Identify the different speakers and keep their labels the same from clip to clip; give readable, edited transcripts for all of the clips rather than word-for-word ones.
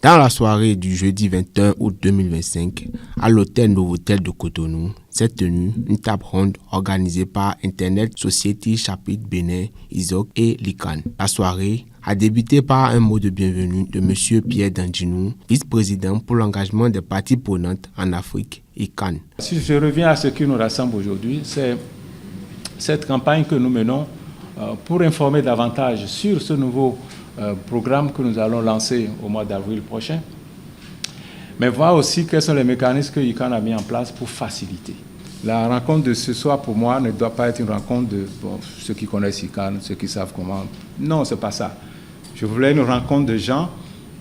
Speaker 1: Dans la soirée du jeudi 21 août 2025, à l'hôtel Novotel de Cotonou, s'est tenue une table ronde organisée par Internet Society Chapitre Bénin, ISOC et l'ICANN. La soirée a débuté par un mot de bienvenue de M. Pierre Danjinou, vice-président pour l'engagement des parties prenantes en Afrique, ICANN.
Speaker 2: Si je reviens à ce qui nous rassemble aujourd'hui, c'est cette campagne que nous menons pour informer davantage sur ce nouveau programme que nous allons lancer au mois d'avril prochain, mais voir aussi quels sont les mécanismes que ICANN a mis en place pour faciliter. La rencontre de ce soir, pour moi, ne doit pas être une rencontre de ceux qui connaissent ICANN, ceux qui savent comment. Non, ce n'est pas ça. Je voulais une rencontre de gens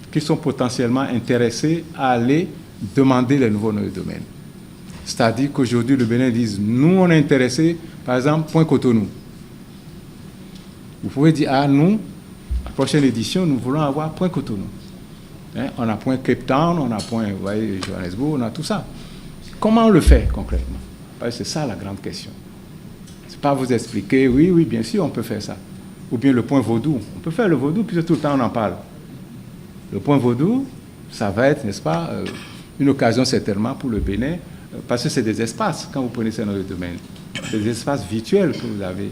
Speaker 2: qui sont potentiellement intéressés à aller demander les nouveaux noms de domaine. C'est-à-dire qu'aujourd'hui, le Bénin dit, nous, on est intéressés, par exemple, point Cotonou. Vous pouvez dire, nous, la prochaine édition, nous voulons avoir point Cotonou. On a point Cape Town, on a point Johannesburg, on a tout ça. Comment on le fait concrètement? Parce que c'est ça la grande question. Ce n'est pas vous expliquer, oui, bien sûr, on peut faire ça. Ou bien le point Vaudou. On peut faire le Vaudou, puisque tout le temps on en parle. Le point Vaudou, ça va être, n'est-ce pas, une occasion certainement pour le Bénin, parce que c'est des espaces, quand vous prenez ces noms de domaine, c'est des espaces virtuels que vous avez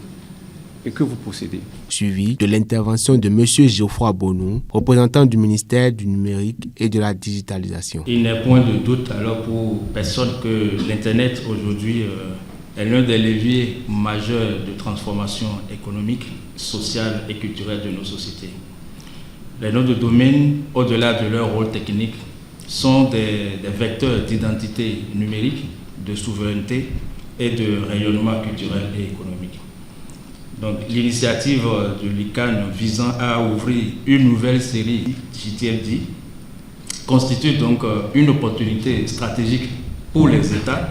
Speaker 2: et que vous possédez.
Speaker 1: Suivi de l'intervention de M. Geoffroy Bonou, représentant du ministère du Numérique et de la Digitalisation.
Speaker 3: Il n'est point de doute alors pour personne que l'Internet aujourd'hui est l'un des leviers majeurs de transformation économique, sociale et culturelle de nos sociétés. Les noms de domaine, au-delà de leur rôle technique, sont des vecteurs d'identité numérique, de souveraineté et de rayonnement culturel et économique. Donc, l'initiative de l'ICANN visant à ouvrir une nouvelle série JTLD constitue donc une opportunité stratégique pour les États,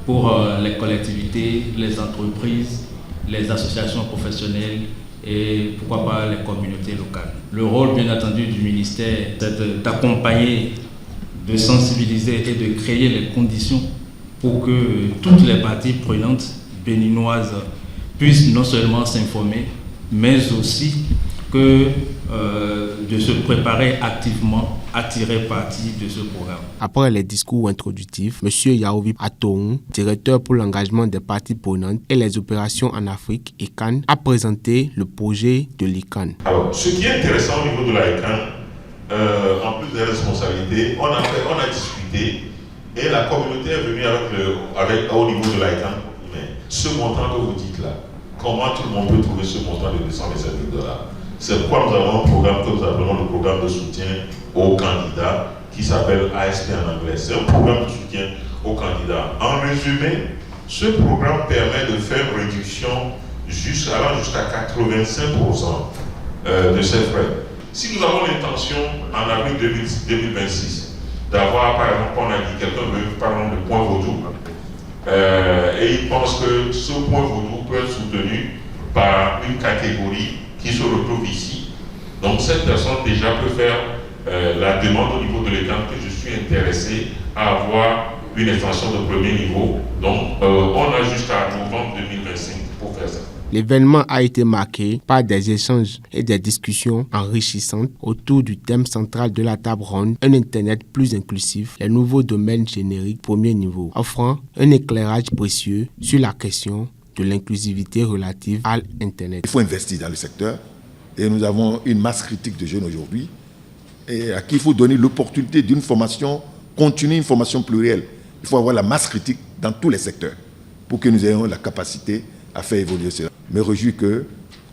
Speaker 3: pour les collectivités, les entreprises, les associations professionnelles et pourquoi pas les communautés locales. Le rôle bien entendu du ministère, c'est d'accompagner, de sensibiliser et de créer les conditions pour que toutes les parties prenantes béninoises puissent non seulement s'informer, mais aussi de se préparer activement à tirer parti de ce programme.
Speaker 1: Après les discours introductifs, M. Yaovi Atoun, directeur pour l'engagement des parties prenantes et les opérations en Afrique, ICANN, a présenté le projet de l'ICANN.
Speaker 4: Alors, ce qui est intéressant au niveau de la ICANN, en plus des responsabilités, on a discuté et la communauté est venue au niveau de la ICANN. Mais ce montant que vous dites là, comment tout le monde peut trouver ce montant de 227 000 $? C'est pourquoi nous avons un programme que nous appelons le programme de soutien aux candidats qui s'appelle ASP en anglais. C'est un programme de soutien aux candidats. En résumé, ce programme permet de faire une réduction allant jusqu'à 85% de ces frais. Si nous avons l'intention en avril 2026 d'avoir, par exemple, on a dit, quelqu'un veut par exemple le point Vaudou, et il pense que ce point Vaudou peut être soutenu par une catégorie qui se retrouve ici. Donc cette personne déjà peut faire la demande au niveau de l'État que je suis intéressé à avoir une extension de premier niveau. Donc on a jusqu'à novembre 2025 pour faire ça.
Speaker 1: L'événement a été marqué par des échanges et des discussions enrichissantes autour du thème central de la table ronde, un Internet plus inclusif, les nouveaux domaines génériques premier niveau, offrant un éclairage précieux sur la question de l'inclusivité relative à l'Internet.
Speaker 5: Il faut investir dans le secteur et nous avons une masse critique de jeunes aujourd'hui et à qui il faut donner l'opportunité d'une formation continue, une formation plurielle. Il faut avoir la masse critique dans tous les secteurs pour que nous ayons la capacité à faire évoluer cela. Je me réjouis que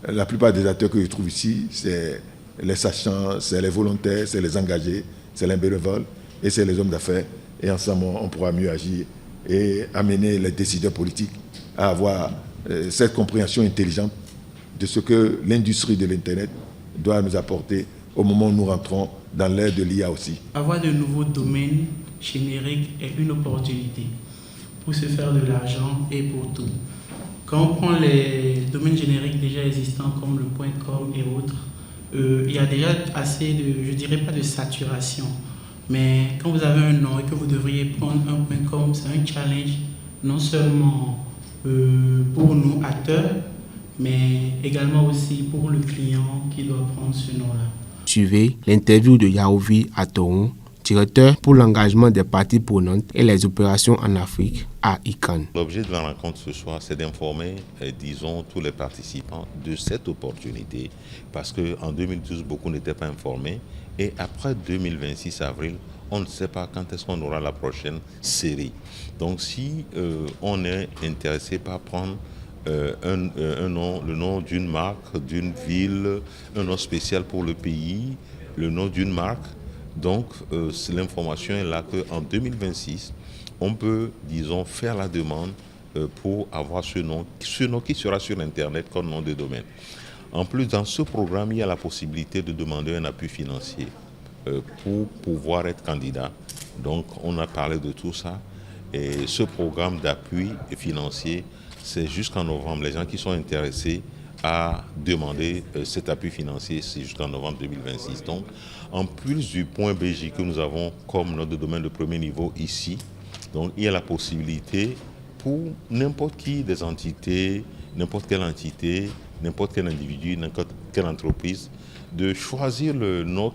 Speaker 5: la plupart des acteurs que je trouve ici, c'est les sachants, c'est les volontaires, c'est les engagés, c'est les bénévoles et c'est les hommes d'affaires. Et ensemble, on pourra mieux agir et amener les décideurs politiques à avoir cette compréhension intelligente de ce que l'industrie de l'Internet doit nous apporter au moment où nous rentrons dans l'ère de l'IA aussi.
Speaker 6: Avoir de nouveaux domaines génériques est une opportunité pour se faire de l'argent et pour tout. Quand on prend les domaines génériques déjà existants comme le .com et autres, il y a déjà assez de, je dirais pas de saturation, mais quand vous avez un nom et que vous devriez prendre un .com, c'est un challenge non seulement pour nous acteurs, mais également aussi pour le client qui doit prendre ce nom-là.
Speaker 1: Suivez l'interview de Yaovi Atoron, directeur pour l'engagement des parties prenantes et les opérations en Afrique à ICANN.
Speaker 7: L'objet de la rencontre ce soir, c'est d'informer, disons, tous les participants de cette opportunité, parce qu'en 2012, beaucoup n'étaient pas informés, et après 2026 avril, on ne sait pas quand est-ce qu'on aura la prochaine série. Donc si on est intéressé par prendre un nom, le nom d'une marque, d'une ville, un nom spécial pour le pays, le nom d'une marque, donc l'information est là qu'en 2026, on peut, disons, faire la demande pour avoir ce nom qui sera sur Internet comme nom de domaine. En plus, dans ce programme, il y a la possibilité de demander un appui financier pour pouvoir être candidat. Donc, on a parlé de tout ça. Et ce programme d'appui financier, c'est jusqu'en novembre. Les gens qui sont intéressés à demander cet appui financier, c'est jusqu'en novembre 2026. Donc, en plus du point BJ que nous avons comme notre domaine de premier niveau ici, donc il y a la possibilité pour n'importe qui des entités, n'importe quelle entité, n'importe quel individu, n'importe quelle entreprise, de choisir le nom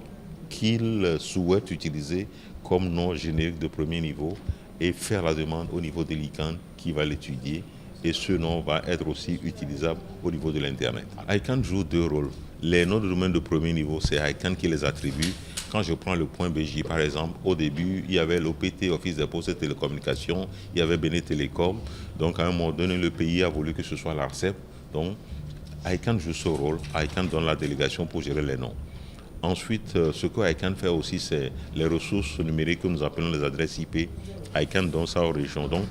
Speaker 7: qu'il souhaite utiliser comme nom générique de premier niveau et faire la demande au niveau de l'ICANN qui va l'étudier. Et ce nom va être aussi utilisable au niveau de l'Internet. ICANN joue deux rôles. Les noms de domaine de premier niveau, c'est ICANN qui les attribue. Quand je prends le point BJ, par exemple, au début, il y avait l'OPT, Office des postes et télécommunications, il y avait Bénin Télécom. Donc, à un moment donné, le pays a voulu que ce soit l'ARCEP. Donc, ICANN joue ce rôle. ICANN donne la délégation pour gérer les noms. Ensuite, ce que ICANN fait aussi, c'est les ressources numériques que nous appelons les adresses IP. ICANN donne ça aux régions. Donc,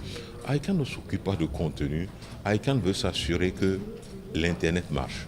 Speaker 7: ICANN ne s'occupe pas de contenu. ICANN veut s'assurer que l'Internet marche.